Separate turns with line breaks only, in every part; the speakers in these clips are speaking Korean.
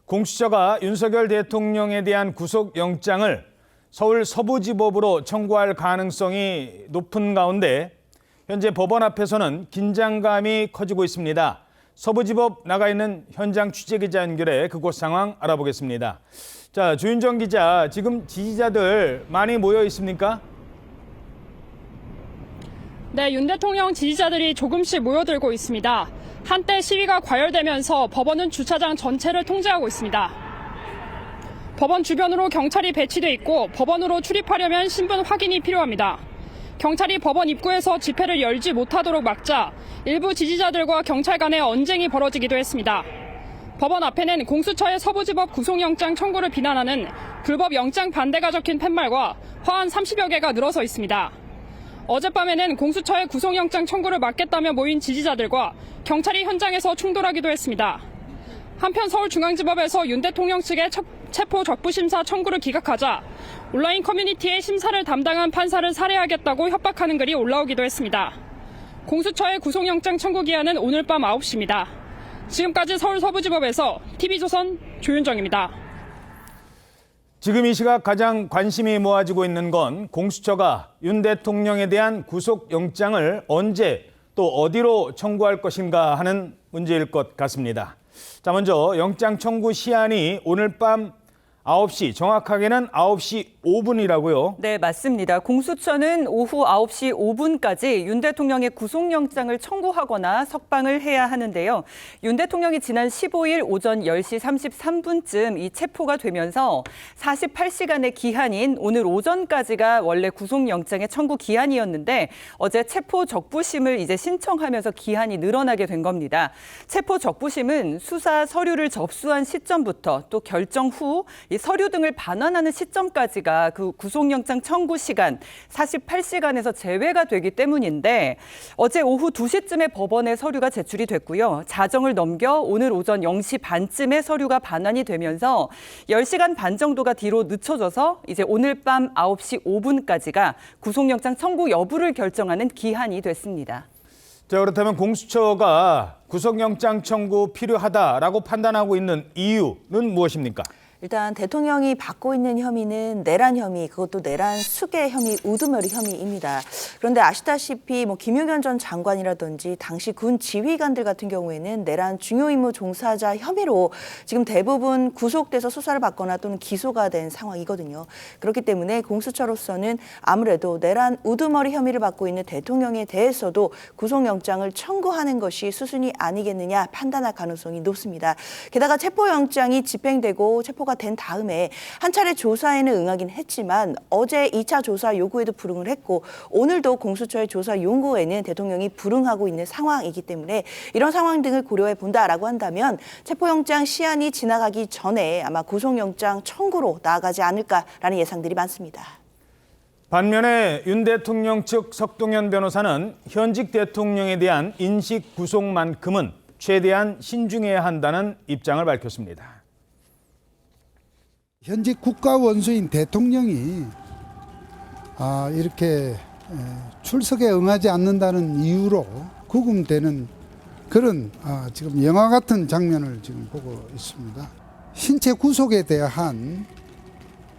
공수처가 윤석열 대통령에 대한 구속영장을 서울 서부지법으로 청구할 가능성이 높은 가운데 현재 법원 앞에서는 긴장감이 커지고 있습니다. 서부지법 나가 있는 현장 취재기자 연결해 그곳 상황 알아보겠습니다. 자, 주윤정 기자, 지금 지지자들 많이 모여 있습니까?
네, 윤 대통령 지지자들이 조금씩 모여들고 있습니다. 한때 시위가 과열되면서 법원은 주차장 전체를 통제하고 있습니다. 법원 주변으로 경찰이 배치돼 있고 법원으로 출입하려면 신분 확인이 필요합니다. 경찰이 법원 입구에서 집회를 열지 못하도록 막자 일부 지지자들과 경찰 간의 언쟁이 벌어지기도 했습니다. 법원 앞에는 공수처의 서부지법 구속영장 청구를 비난하는 불법 영장 반대가 적힌 팻말과 화환 30여 개가 늘어서 있습니다. 어젯밤에는 공수처의 구속영장 청구를 막겠다며 모인 지지자들과 경찰이 현장에서 충돌하기도 했습니다. 한편 서울중앙지법에서 윤 대통령 측의 체포 적부심사 청구를 기각하자 온라인 커뮤니티에 심사를 담당한 판사를 살해하겠다고 협박하는 글이 올라오기도 했습니다. 공수처의 구속영장 청구 기한은 오늘 밤 9시입니다. 지금까지 서울 서부지법에서 TV조선 조윤정입니다.
지금 이 시각 가장 관심이 모아지고 있는 건 공수처가 윤 대통령에 대한 구속영장을 언제 또 어디로 청구할 것인가 하는 문제일 것 같습니다. 자, 먼저 영장 청구 시한이 오늘 밤 9시, 정확하게는 9시 5분이라고요?
네, 맞습니다. 공수처는 오후 9시 5분까지 윤 대통령의 구속영장을 청구하거나 석방을 해야 하는데요. 윤 대통령이 지난 15일 오전 10시 33분쯤 이 체포가 되면서 48시간의 기한인 오늘 오전까지가 원래 구속영장의 청구 기한이었는데 어제 체포 적부심을 이제 신청하면서 기한이 늘어나게 된 겁니다. 체포 적부심은 수사 서류를 접수한 시점부터 또 결정 후 이 서류 등을 반환하는 시점까지가 그 구속영장 청구 시간 48시간에서 제외가 되기 때문인데 어제 오후 2시쯤에 법원에 서류가 제출이 됐고요. 자정을 넘겨 오늘 오전 0시 반쯤에 서류가 반환이 되면서 10시간 반 정도가 뒤로 늦춰져서 이제 오늘 밤 9시 5분까지가 구속영장 청구 여부를 결정하는 기한이 됐습니다.
자, 그렇다면 공수처가 구속영장 청구 필요하다라고 판단하고 있는 이유는 무엇입니까?
일단 대통령이 받고 있는 혐의는 내란 혐의, 그것도 내란 수괴 혐의, 우두머리 혐의입니다. 그런데 아시다시피 김용현 전 장관이라든지 당시 군 지휘관들 같은 경우에는 내란 중요 임무 종사자 혐의로 지금 대부분 구속돼서 수사를 받거나 또는 기소가 된 상황이거든요. 그렇기 때문에 공수처로서는 아무래도 내란 우두머리 혐의를 받고 있는 대통령에 대해서도 구속영장을 청구하는 것이 수순이 아니겠느냐 판단할 가능성이 높습니다. 게다가 체포영장이 집행되고 체포가 된 다음에 한 차례 조사에는 응하긴 했지만 어제 2차 조사 요구에도 불응을 했고 오늘도 공수처의 조사 요구에는 대통령이 불응하고 있는 상황이기 때문에 이런 상황 등을 고려해 본다라고 한다면 체포영장 시한이 지나가기 전에 아마 구속영장 청구로 나아가지 않을까라는 예상들이 많습니다.
반면에 윤 대통령 측 석동현 변호사는 현직 대통령에 대한 인식 구속만큼은 최대한 신중해야 한다는 입장을 밝혔습니다.
현직 국가 원수인 대통령이 이렇게 출석에 응하지 않는다는 이유로 구금되는 그런 지금 영화 같은 장면을 지금 보고 있습니다. 신체 구속에 대한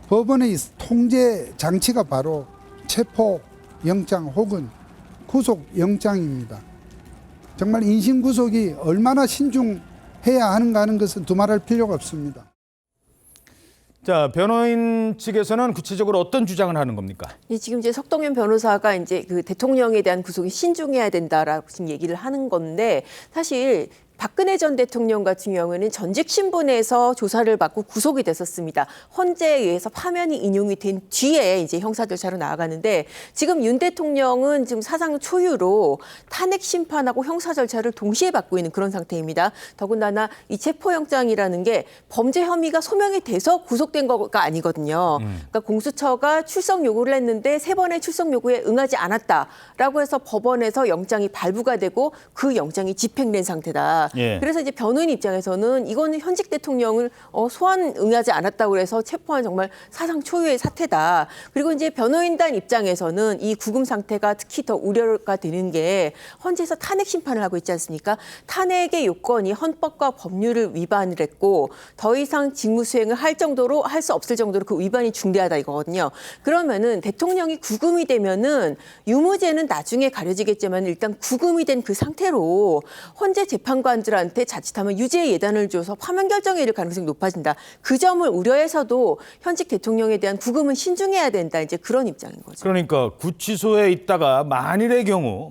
법원의 통제 장치가 바로 체포 영장 혹은 구속 영장입니다. 정말 인신 구속이 얼마나 신중해야 하는가 하는 것은 두말할 필요가 없습니다.
자, 변호인 측에서는 구체적으로 어떤 주장을 하는 겁니까?
지금 이제 석동현 변호사가 이제 그 대통령에 대한 구속이 신중해야 된다라고 지금 얘기를 하는 건데 사실 박근혜 전 대통령 같은 경우에는 전직 신분에서 조사를 받고 구속이 됐었습니다. 헌재에 의해서 파면이 인용이 된 뒤에 이제 형사 절차로 나아가는데 지금 윤 대통령은 지금 사상 초유로 탄핵 심판하고 형사 절차를 동시에 받고 있는 그런 상태입니다. 더군다나 이 체포영장이라는 게 범죄 혐의가 소명이 돼서 구속된 거가 아니거든요. 그러니까 공수처가 출석 요구를 했는데 3번의 출석 요구에 응하지 않았다라고 해서 법원에서 영장이 발부가 되고 그 영장이 집행된 상태다.
예.
그래서 이제 변호인 입장에서는 이거는 현직 대통령을 소환 응하지 않았다고 해서 체포한 정말 사상 초유의 사태다. 그리고 이제 변호인단 입장에서는 이 구금 상태가 특히 더 우려가 되는 게 헌재에서 탄핵 심판을 하고 있지 않습니까? 탄핵의 요건이 헌법과 법률을 위반을 했고 더 이상 직무 수행을 할 수 없을 정도로 그 위반이 중대하다 이거거든요. 그러면은 대통령이 구금이 되면은 유무죄는 나중에 가려지겠지만 일단 구금이 된 그 상태로 헌재 재판관들한테 자칫하면 유죄의 예단을 줘서 파면 결정에 이를 가능성이 높아진다. 그 점을 우려해서도 현직 대통령에 대한 구금은 신중해야 된다. 이제 그런 입장인 거죠.
그러니까 구치소에 있다가 만일의 경우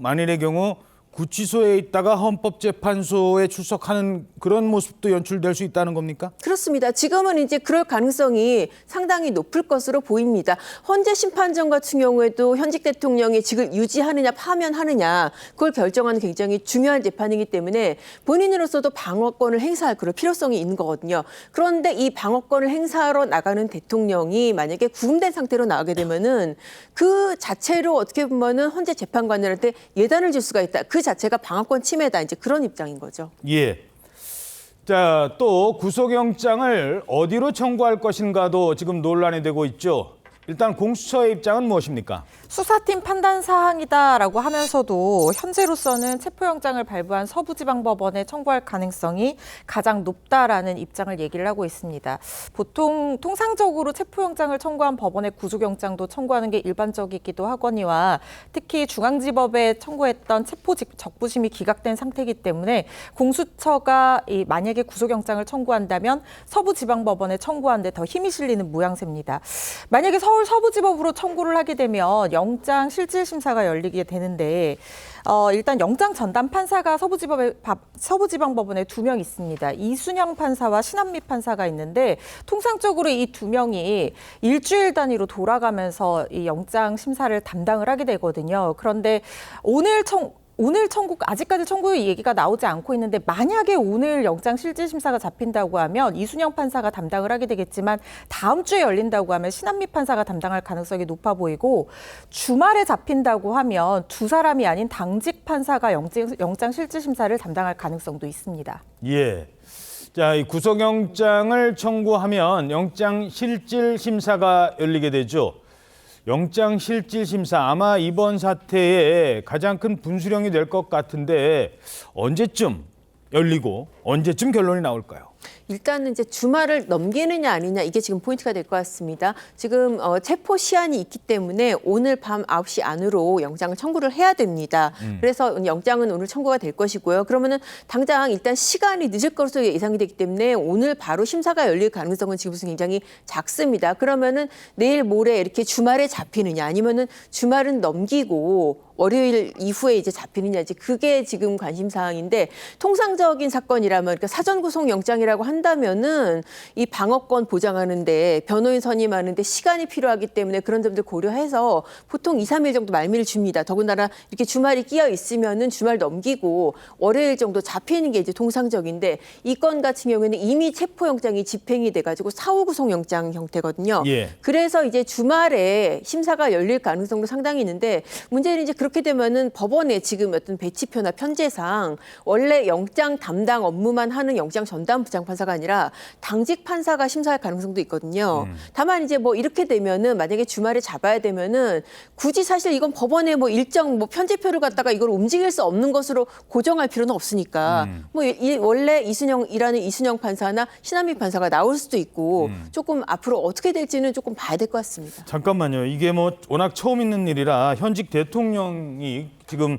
구치소에 있다가 헌법재판소에 출석하는 그런 모습도 연출될 수 있다는 겁니까?
그렇습니다. 지금은 이제 그럴 가능성이 상당히 높을 것으로 보입니다. 헌재 심판정 같은 경우에도 현직 대통령이 직을 유지하느냐 파면하느냐 그걸 결정하는 굉장히 중요한 재판이기 때문에 본인으로서도 방어권을 행사할 그럴 필요성이 있는 거거든요. 그런데 이 방어권을 행사하러 나가는 대통령이 만약에 구금된 상태로 나가게 되면은 그 자체로 어떻게 보면은 헌재 재판관들한테 예단을 줄 수가 있다. 그 자체가 방어권 침해다. 이제 그런 입장인 거죠.
예. 자, 또 구속영장을 어디로 청구할 것인가도 지금 논란이 되고 있죠. 일단 공수처의 입장은 무엇입니까?
수사팀 판단 사항이다라고 하면서도 현재로서는 체포영장을 발부한 서부지방법원에 청구할 가능성이 가장 높다라는 입장을 얘기를 하고 있습니다. 보통 통상적으로 체포영장을 청구한 법원의 구속영장도 청구하는 게 일반적이기도 하거니와 특히 중앙지법에 청구했던 체포 적부심이 기각된 상태이기 때문에 공수처가 만약에 구속영장을 청구한다면 서부지방법원에 청구하는 데 더 힘이 실리는 모양새입니다. 만약에 서울 서부지법으로 청구를 하게 되면 영장 실질 심사가 열리게 되는데 일단 영장 전담 판사가 서부지방법원에 2명 있습니다. 이순영 판사와 신한미 판사가 있는데 통상적으로 이 2명이 일주일 단위로 돌아가면서 이 영장 심사를 담당을 하게 되거든요. 그런데 오늘 청구 아직까지 청구 얘기가 나오지 않고 있는데 만약에 오늘 영장 실질 심사가 잡힌다고 하면 이순영 판사가 담당을 하게 되겠지만 다음 주에 열린다고 하면 신한미 판사가 담당할 가능성이 높아 보이고 주말에 잡힌다고 하면 두 사람이 아닌 당직 판사가 영장 실질 심사를 담당할 가능성도 있습니다.
예. 자, 이 구속영장을 청구하면 영장 실질 심사가 열리게 되죠. 영장 실질 심사 아마 이번 사태에 가장 큰 분수령이 될 것 같은데 언제쯤 열리고 언제쯤 결론이 나올까요?
일단은 이제 주말을 넘기느냐 아니냐 이게 지금 포인트가 될 것 같습니다. 지금 체포 시한이 있기 때문에 오늘 밤 9시 안으로 영장을 청구를 해야 됩니다. 그래서 영장은 오늘 청구가 될 것이고요. 그러면은 당장 일단 시간이 늦을 것으로 예상이 되기 때문에 오늘 바로 심사가 열릴 가능성은 지금 굉장히 작습니다. 그러면은 내일 모레 이렇게 주말에 잡히느냐 아니면은 주말은 넘기고 월요일 이후에 이제 잡히느냐 이제 그게 지금 관심 사항인데 통상적인 사건이라면 그러니까 사전 구속 영장이라고 한다면은 이 방어권 보장하는데 변호인 선임하는데 시간이 필요하기 때문에 그런 점들 고려해서 보통 2, 3일 정도 말미를 줍니다. 더군다나 이렇게 주말이 끼어 있으면은 주말 넘기고 월요일 정도 잡히는 게 이제 통상적인데 이 건 같은 경우에는 이미 체포 영장이 집행이 돼가지고 사후 구속 영장 형태거든요.
예.
그래서 이제 주말에 심사가 열릴 가능성도 상당히 있는데 문제는 이제 그렇게 되면은 법원에 지금 어떤 배치표나 편제상 원래 영장 담당 업무만 하는 영장 전담 부장판사가 아니라 당직 판사가 심사할 가능성도 있거든요. 다만 이제 뭐 이렇게 되면은 만약에 주말에 잡아야 되면은 굳이 사실 이건 법원에 뭐 일정 뭐 편제표를 갖다가 이걸 움직일 수 없는 것으로 고정할 필요는 없으니까 뭐 원래 일하는 이순영 판사나 신한미 판사가 나올 수도 있고 조금 앞으로 어떻게 될지는 조금 봐야 될 것 같습니다.
잠깐만요. 이게 뭐 워낙 처음 있는 일이라 현직 대통령이 지금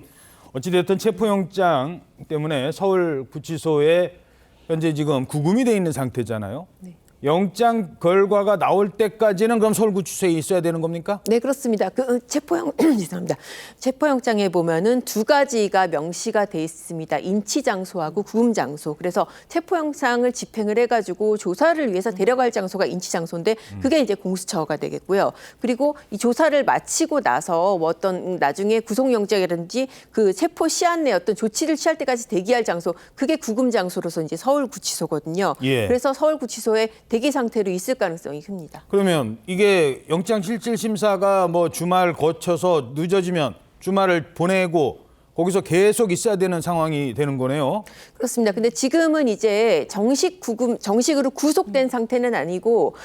어찌됐든 체포영장 때문에 서울구치소에 현재 지금 구금이 돼 있는 상태잖아요.
네.
영장 결과가 나올 때까지는 그럼 서울구치소에 있어야 되는 겁니까?
네, 그렇습니다. 죄송합니다. 체포영장에 보면은 두 가지가 명시가 돼 있습니다. 인치 장소하고 구금 장소. 그래서 체포영장을 집행을 해가지고 조사를 위해서 데려갈 장소가 인치 장소인데 그게 이제 공수처가 되겠고요. 그리고 이 조사를 마치고 나서 뭐 어떤 나중에 구속영장이라든지 그 체포 시한 내 어떤 조치를 취할 때까지 대기할 장소 그게 구금 장소로서 이제 서울구치소거든요.
예.
그래서 서울구치소에 대기 상태로 있을 가능성이 큽니다.
그러면 이게 영장 실질 심사가 뭐 주말 거쳐서 늦어지면 주말을 보내고 거기서 계속 있어야 되는 상황이 되는 거네요.
그렇습니다. 근데 지금은 이제 정식으로 구속된 상태는 아니고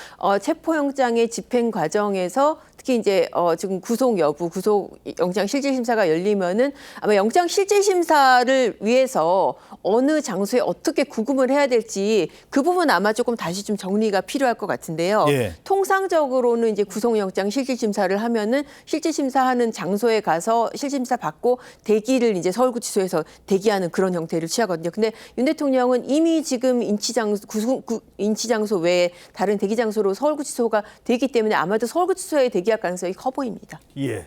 체포영장의 집행 과정에서 특히 이제 지금 구속 영장 실질 심사가 열리면은 아마 영장 실질 심사를 위해서 어느 장소에 어떻게 구금을 해야 될지 그 부분 아마 조금 다시 좀 정리가 필요할 것 같은데요.
예.
통상적으로는 이제 구속영장 실질 심사를 하면은 실질 심사하는 장소에 가서 실질 심사 받고 대기를 이제 서울구치소에서 대기하는 그런 형태를 취하거든요. 근데 윤 대통령은 이미 지금 인치장소 외에 다른 대기 장소로 서울구치소가 되기 때문에 아마도 서울구치소에 대기할 가능성이 커 보입니다.
예.